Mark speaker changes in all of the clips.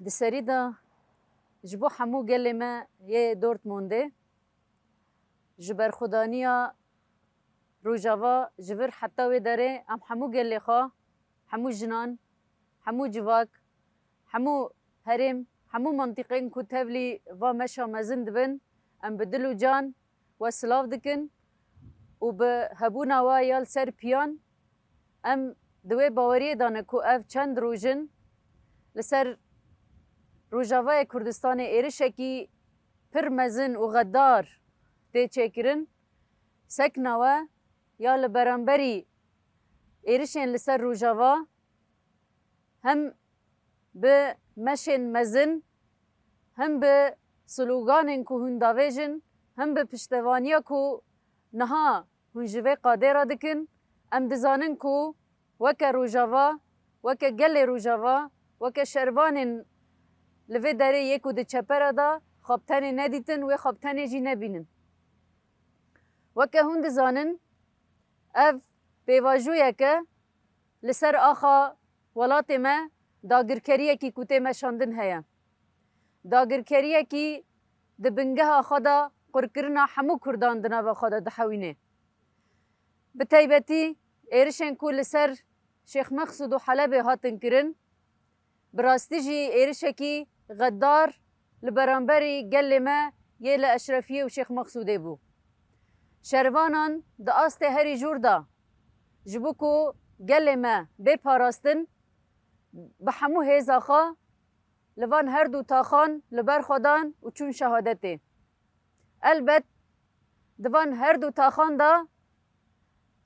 Speaker 1: di serî de ji bo hemû gelê me yê Dortmundê ji berxwedaniya Rojava ji vir heta wê derê em hemû gelê xwe, hemû jinan, hemû civak, hemû herêm, hemû mantîqeyên ku tevlî va meşa mezin dibin, em bi dil û can we silav dikin û bi hebûna we ya li ser piyan em di wê baweriyê dane ku ev çend rojin li ser Rojavayê Kurdistanê êrişekî pir mezin û xeddar tê çêkirin. Sekna we ya li beramberî êrişên li ser Rojava hem bi meşên mezin hem bi sloganên ku hûn davêjin hem bi piştevaniya ku niha hûn ji vê qadê re dikin em dizanin ku weke Rojava, weke gelê Rojava, weke şervanên li vê derê yê ku di çepera da xaptenê nedîtin wê xaptenê jî nebînin. Weke hûn dizanin ev pêvajûyek e li ser axa welatê me dagirkeriyekî ku tê meşandin heye. Dagirkeriyekî di bingeha xwe da qurkirina hemû Kurdan di nava xwe de dihewîne. Bi taybetî êrişên ku li ser Şêx Mexsûd û Helebê hatin kirin, bi rastî jî êrişekî xeddar li beramberî gelê me yê li Eşrefiyê û Şêx Mexsûdê bû. Şervanan di astê herî jûr da ji bo ku gelê me bê parastin bi hemû hêza xwe li van her du taxan li ber xwe dan û çûn şehadetê. Elbet di van her du taxan da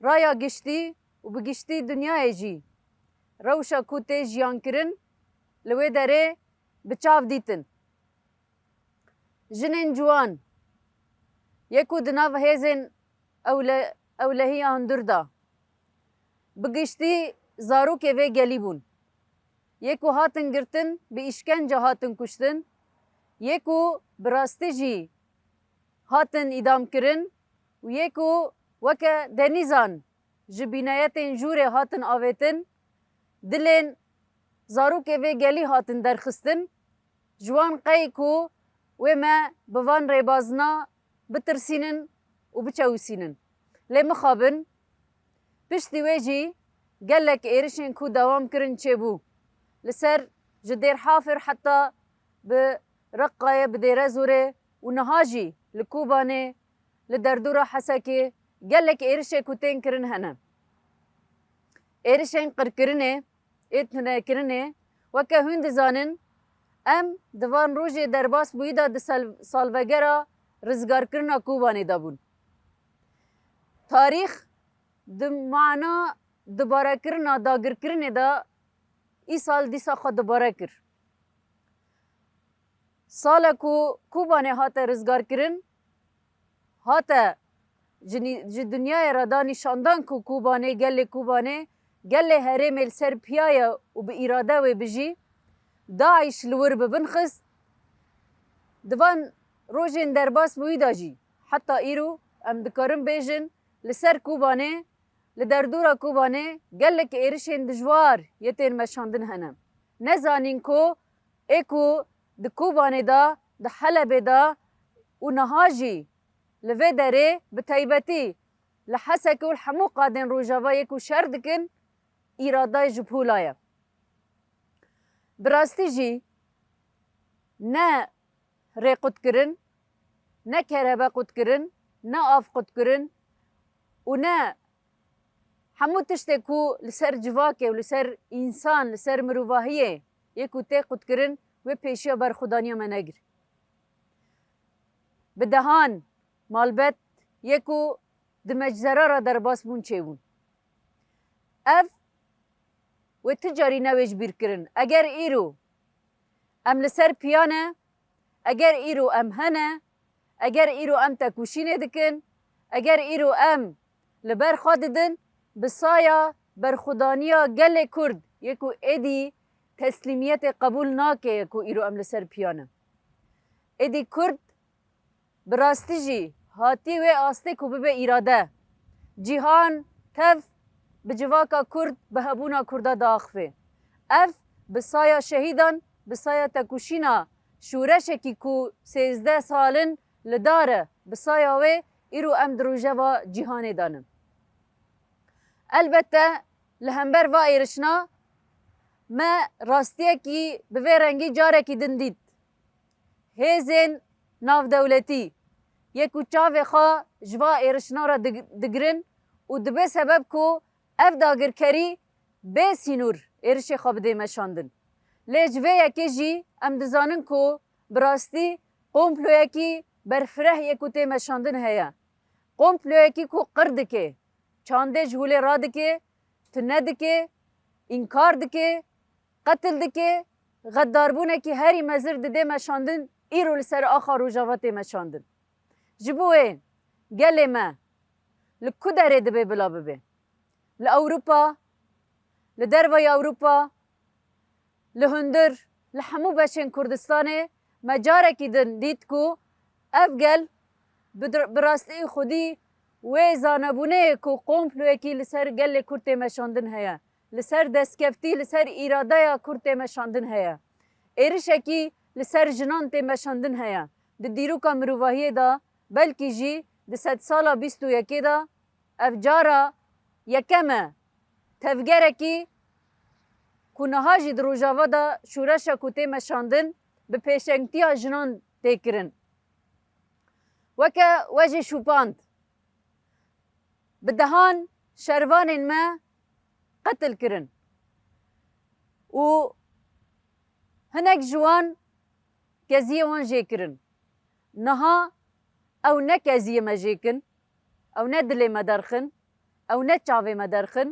Speaker 1: raya giştî û bi giştî dunyayê jî rewşa ku tê jiyankirin li wê derê bi çav dîtin. Jinên ciwan yê ku di nav hêzên ewlehiya hundir da bi giştî zarokê vê gelî bûn. Yê ku hatin girtin bi îşkence hatin kuştin, yê ku bi rastî jî hatin îdamkirin û yê ku weke denîzan ji bînayetên jûrê hatin avêtin, dilên zarokê vê gelî hatin derxistin, ji wan qey ku wê me bi van rêbazina bitirsînin û biçewîsînin. Lê mixabin, piştî wê jî gelek êrişên ku dewam kirin çêbû. Li ser ji Dêrhafir heta bi Reqqayê bi Dêrezorê û niha jî li Kobanê, li derdora Hesekê gelek êrişê ku tên kirin hene. Êrişên qirkirinê, ê tunekirinê weke hûn dizanin em di van rojê derbas bûyî da di salvegera rizgarkirina Kobanê de bûn. Tarîx di mana dibarekirina dagirkirinê de îsal dîsa xwe dibare kir. Sala ku Kobanê hate rizgarkirin, hate ji dunyayê re da nîşandan ku Kobanê, gelê Kobanê, gelê herêmê li ser piyaya û bi îrade wê bijî, Daîş li wir bi bin xist, di van rojên derbas bûyî da jî heta îro em dikarin bêjin li ser Kobanê, li derdora Kobanê gelek êrişên dijwar yê tên meşandin hene. Nezanîn ku ê ku di Kobanê da, di Helebê da û niha jî li vê derê bi taybetî li Hesekê û hemû qadên Rojavayê ku şer dikin, îradayê ji pola ye. Bi rastî jî ne rê qutkirin, ne kerebe qutkirin, ne av qutkirin û ne hemû tiştê ku li ser civakê û li ser însan, li ser mirovahiyê yê ku tê qutkirin wê pêşiya berxwedaniya me negir. Bi dehan malbet yê ku di meczera re derbas bûn çêbûn. Ev wê ti carî ne wê ji bîr kirin. Eger îro em li ser piyan e, eger îro em hene, eger îro em tekuşînê dikin, eger îro em li ber xwe didin, bi saya berxwedaniya gelê Kurd yê ku êdî teslîmiyetê qebûl nake ku îro em li ser piyan e. Êdî Kurd bi rastî jî hatî wê astê ku bibe îrade. Cîhan tev bi civaka Kurd bi hebûna Kurda diaxive. Ev bi saya şehîdan بسایا تکوشینا شورشکی کو 13 سالن لداره بسایا وی ایرو ام دروژه و جیهان دانم. البته لهمبر و ایرشنا ما راستیه کی به رنگی جاره کی دندید. هزین ناو دولتی یکو چاوه خواه جوا ایرشنا را دگرن و دبه سبب کو اف داگرکری به سینور ایرشی خواب ده مشاندن. لیجوه یکی جی ام دزانن کو براستی قومپلو یکی برفره یکو ته مشاندن هیا. قومپلو یکی کو قرد که چانده جهوله را دکه تنه دکه انکار دکه قتل دکه غداربونه که هری مزر ده مشاندن ایرو لسر آخا روژاوات مشاندن. جبوه گله ما لکو داره دبه بلا ببه لأوروبا لدروای اوروبا لهندر لحمو بشن کردستانه مجاره کی دن دید کو افگل براستی خودی و زانبونه کو قومپلوه کی لسر گل کرد مشاندن هیا لسر دستکفتی لسر اراده یا کرد مشاندن هیا ایرشه کی لسر جنان تی مشاندن هیا د دیروکا مروواهی دا بلکی جی د 100 سالا 21 دا افجارا یکمه تفگره کی کنها جی در روژاوا دا شورش کتی مشاندن به پیشنگتی جنان تکرن وکه وجه شوپاند بدهان شروان ما قتل کرن و هنک جوان کزیه وان جه کرن نها او نه کزیه ما جه کن او نه دل مدرخن او نه چاوه مدرخن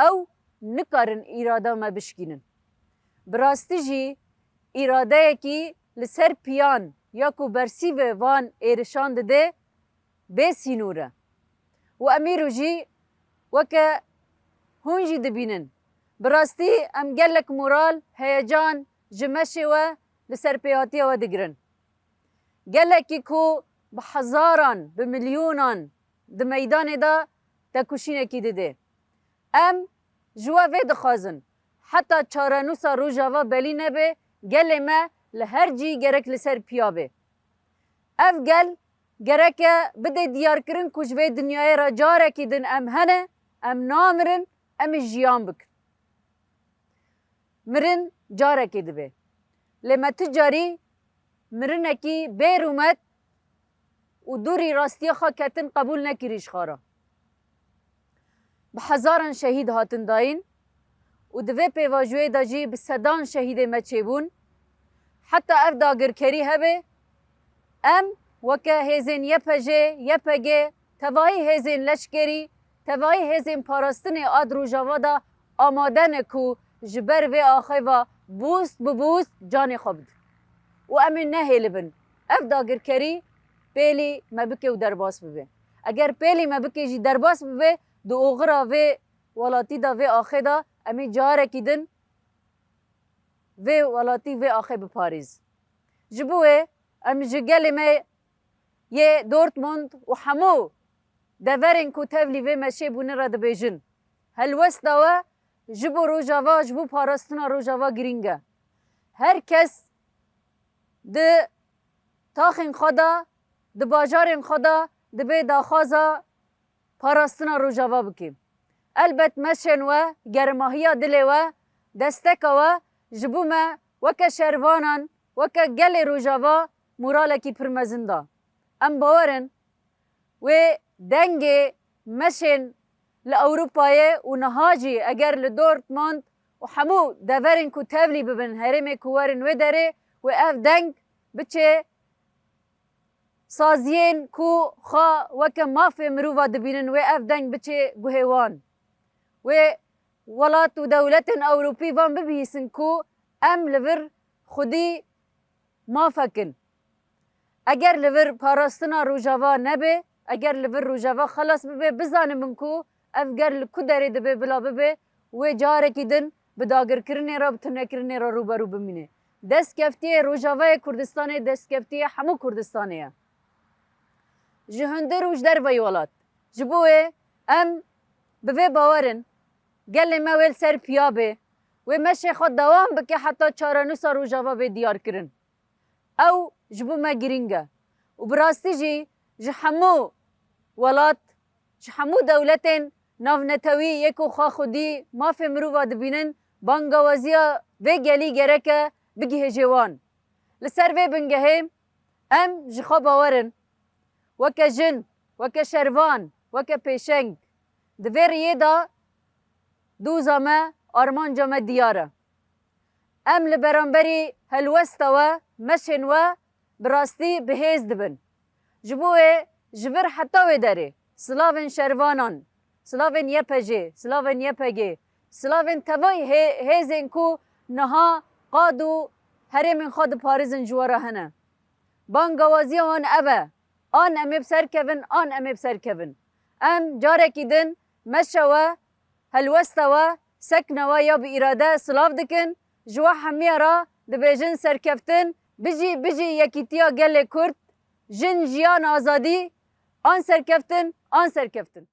Speaker 1: او نکارن اراده ما بشکینن براستی جی اراده کی لسر پیان یا کو برسی و وان ایرشان ده به سینوره و امیرو جی وکه هون جی دبینن براستی ام گلک مورال هیجان جمشه و لسر پیاتی و دگرن گلکی کو بحزاران بملیونان ده میدان دا تکوشینه کی ده ام جوا وی دخوازن حتی چارانوسا روژاوا بلی نبه گل ما لهر جی گرک لسر پیا به اف گل گرک بده دیار کرن کج وی دنیای را جاره کی دن ام هنه ام نامرن ام جیان بکن مرن جاره کی دبه لما تجاری مرن اکی بیر اومد و دوری راستی خواه کتن قبول نکریش خارا بحزاران شهید هاتن داین و دوی پیواجوی دا جی بسدان شهید مچه بون حتی اف داگرکری هبه ام وکه هزین یپگه توایی هزین لشکری توایی هزین پاراستن آد روژاوا دا آمادن کو جبر و آخی و بوست ببوست جان خوبد و امین نهیل بن اف داگرکری پیلی مبکه و درباس ببه اگر پیلی مبکه جی درباس ببه دو اوغرا و ولاتی دا و آخه دا امی جاره کی دن و ولاتی و آخه بپاریز جبوه ام جگل می یه دورتموند و همو دورین کو تفلی و مشه بونه را دبیجن هلوست داوه جبو روژاوا جبو پاراستنا روژاوا گرینگه هر کس ده تاخین خدا ده باجارین خدا ده بی داخوازا پاراستنا روژاوا بکیم البت مشن و گرماهیا دلی و دستک و جبو ما وکه شروانان وکه گل روژاوا مورالکی پرمزنده ام باورن و دنگ مشن لأوروپای و نهاجی اگر لدورتموند و همو دورین کو تبلی ببن هرم کوارن و داره و اف دنگ بچه سازین کو خا وکه مافی مروفا دبینن و اف دنگ بچه گوهوان و ولات و دولت اوروپی وان ببیسن کو ام لور خودی مافکن اگر لور پاراستنا روژاوا نبه اگر لور روژاوا خلاص ببه بزانم من کو افگر لکو داره دبه بلا ببه و جاره کی دن بداگر کرنی را بتنه کرنی را روبرو بمینه دست کفتی روژاوای کردستانه دست کفتی همو کردستانه جهنده روش در وی ولات جبوه ام بوه باورن گل مویل سر پیابه و و مشه خود دوام بکه حتی چارانوسا روژاوا به دیار کرن. او جبو ما گرینگه. و براستی جی جحمو ولات جحمو دولتین ناونتوی یکو خواه خودی ماف مروفا دبینن بانگوازیا و گلی گرکه بگیه جوان. لسر و بنگهیم ام جخوا باورن وکه جن وکه شروان وکه پیشنگ دویر یه دا دوزامه آرمان جامه دیاره. ام لبرانبری هلوسته و مشن و براستی بهیز دبن. جبوه جبر حتی و داره سلاوین شروانان سلاوین یپجه سلاوین یپگه سلاوین توی هیزن کو نها قادو هرمین خود پارزن جواره هنه. بانگوازی آن اوه آن امی بسر کون آن امی بسر کون. ام جاره کدن مشوه هلوسته و سکنه و یا به اراده سلاف دکن جوا همیه را دبیجن سرکفتن بجی یکیتیا گل کرد جن جیان آزادی آن سرکفتن